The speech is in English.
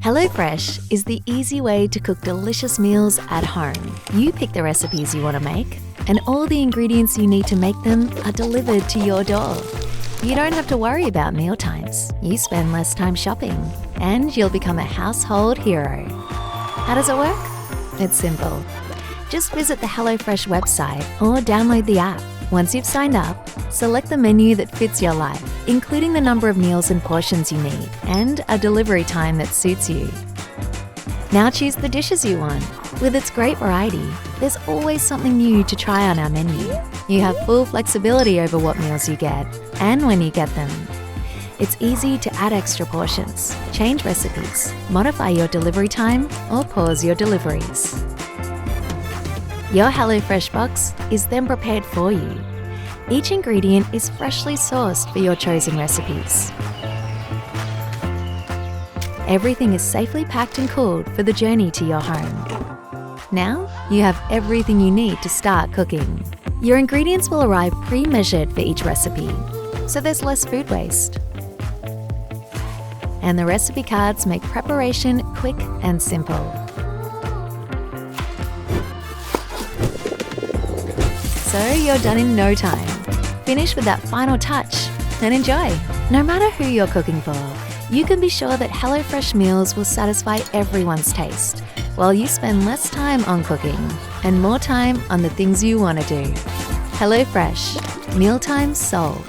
HelloFresh is the easy way to cook delicious meals at home. You pick the recipes you want to make, and all the ingredients you need to make them are delivered to your door. You don't have to worry about meal times. You spend less time shopping, and you'll become a household hero. How does it work? It's simple. Just visit the HelloFresh website or download the app. Once you've signed up, select the menu that fits your life, including the number of meals and portions you need, and a delivery time that suits you. Now choose the dishes you want. With its great variety, there's always something new to try on our menu. You have full flexibility over what meals you get and when you get them. It's easy to add extra portions, change recipes, modify your delivery time, or pause your deliveries. Your HelloFresh box is then prepared for you. Each ingredient is freshly sourced for your chosen recipes. Everything is safely packed and cooled for the journey to your home. Now, you have everything you need to start cooking. Your ingredients will arrive pre-measured for each recipe, so there's less food waste. And the recipe cards make preparation quick and simple. So you're done in no time. Finish with that final touch and enjoy. No matter who you're cooking for, you can be sure that HelloFresh meals will satisfy everyone's taste, while you spend less time on cooking and more time on the things you want to do. HelloFresh, mealtime solved.